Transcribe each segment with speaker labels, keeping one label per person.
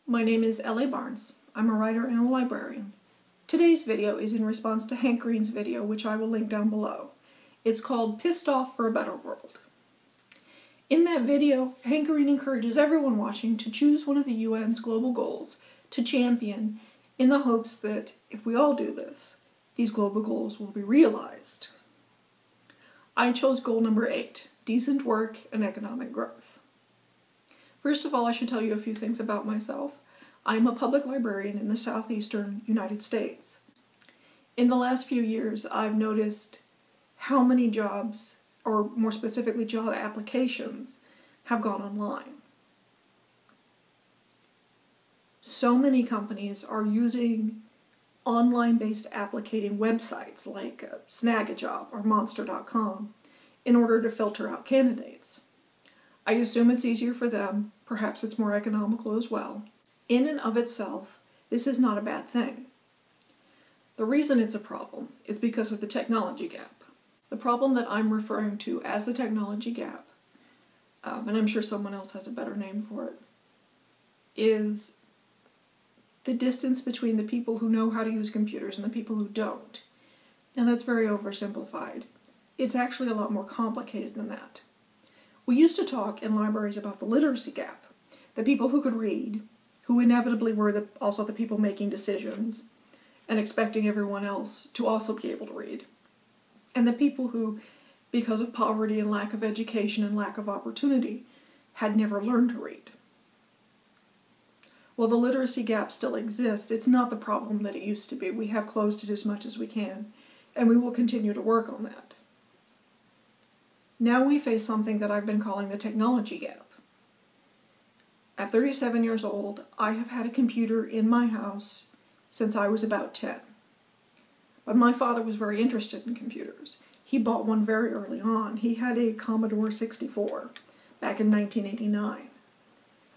Speaker 1: My name is L.A. Barnes. I'm a writer and a librarian. Today's video is in response to Hank Green's video, which I will link down below. It's called Pissed Off for a Better World. In that video, Hank Green encourages everyone watching to choose one of the UN's global goals to champion in the hopes that if we all do this, these global goals will be realized. I chose goal number 8, decent work and economic growth. First of all, I should tell you a few things about myself. I'm a public librarian in the southeastern United States. In the last few years, I've noticed how many jobs, or more specifically job applications, have gone online. So many companies are using online-based applicating websites like Snagajob or Monster.com in order to filter out candidates. I assume it's easier for them, perhaps it's more economical as well. In and of itself, this is not a bad thing. The reason it's a problem is because of the technology gap. The problem that I'm referring to as the technology gap, and I'm sure someone else has a better name for it, is the distance between the people who know how to use computers and the people who don't. And that's very oversimplified. It's actually a lot more complicated than that. We used to talk in libraries about the literacy gap, the people who could read, who inevitably were also the people making decisions and expecting everyone else to also be able to read, and the people who, because of poverty and lack of education and lack of opportunity, had never learned to read. While the literacy gap still exists, it's not the problem that it used to be. We have closed it as much as we can, and we will continue to work on that. Now we face something that I've been calling the technology gap. At 37 years old, I have had a computer in my house since I was about 10. But my father was very interested in computers. He bought one very early on. He had a Commodore 64 back in 1989.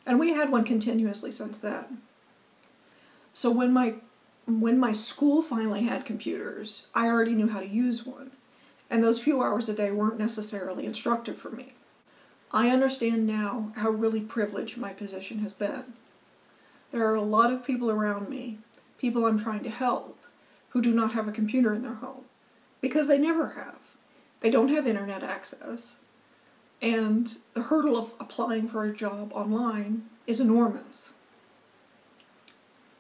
Speaker 1: And we had one continuously since then. So when my school finally had computers, I already knew how to use one. And those few hours a day weren't necessarily instructive for me. I understand now how really privileged my position has been. There are a lot of people around me, people I'm trying to help, who do not have a computer in their home, because they never have. They don't have internet access, and the hurdle of applying for a job online is enormous.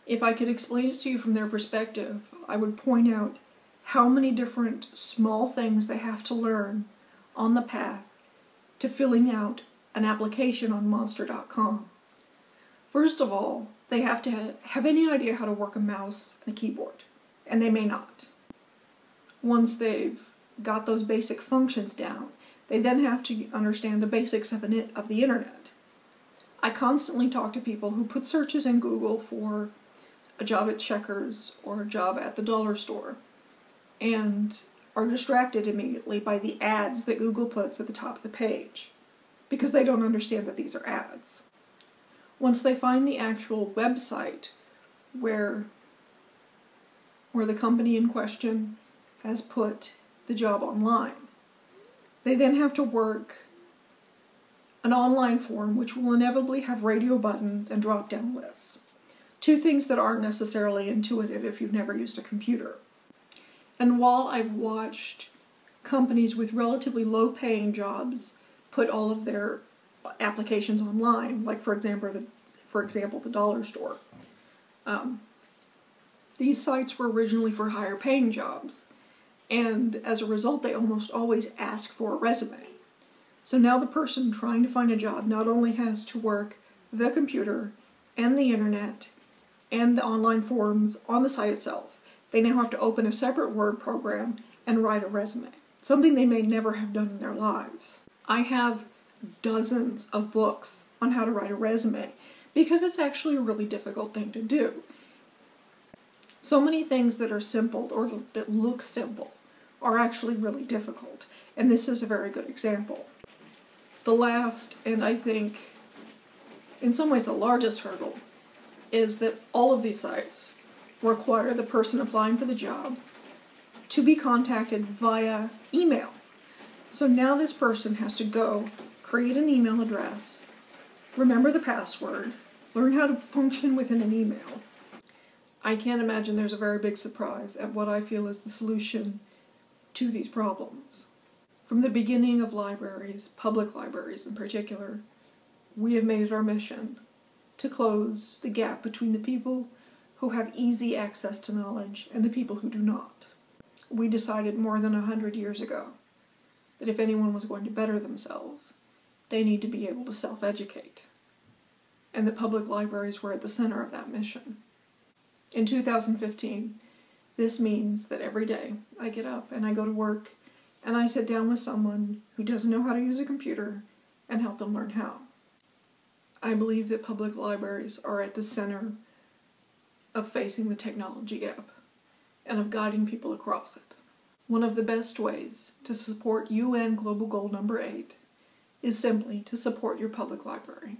Speaker 1: If I could explain it to you from their perspective, I would point out how many different small things they have to learn on the path to filling out an application on Monster.com. First of all, they have to have any idea how to work a mouse and a keyboard, and they may not. Once they've got those basic functions down, they then have to understand the basics of the internet. I constantly talk to people who put searches in Google for a job at Checkers or a job at the dollar store, and are distracted immediately by the ads that Google puts at the top of the page, because they don't understand that these are ads. Once they find the actual website where the company in question has put the job online, they then have to work an online form which will inevitably have radio buttons and drop-down lists. Two things that aren't necessarily intuitive if you've never used a computer. And while I've watched companies with relatively low-paying jobs put all of their applications online, like for example the dollar store, these sites were originally for higher-paying jobs, and as a result they almost always ask for a resume. So now the person trying to find a job not only has to work the computer and the internet and the online forums on the site itself, they now have to open a separate Word program and write a resume, something they may never have done in their lives. I have dozens of books on how to write a resume because it's actually a really difficult thing to do. So many things that are simple or that look simple are actually really difficult, and this is a very good example. The last, and I think in some ways the largest hurdle, is that all of these sites require the person applying for the job to be contacted via email. So now this person has to go create an email address, remember the password, Learn how to function within an email. I can't imagine there's a very big surprise at what I feel is the solution to these problems. From the beginning of libraries, public libraries in particular, we have made it our mission to close the gap between the people who have easy access to knowledge and the people who do not. We decided more than 100 years ago that if anyone was going to better themselves, they need to be able to self-educate. And the public libraries were at the center of that mission. In 2015, this means that every day I get up and I go to work and I sit down with someone who doesn't know how to use a computer and help them learn how. I believe that public libraries are at the center of facing the technology gap and of guiding people across it. One of the best ways to support UN Global Goal number 8 is simply to support your public library.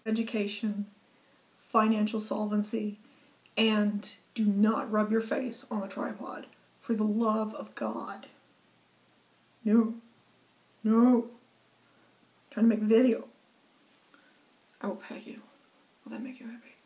Speaker 1: Education, financial solvency, and do not rub your face on the tripod. For the love of God. No. No. I'm trying to make a video. I will pay you. Will that make you happy?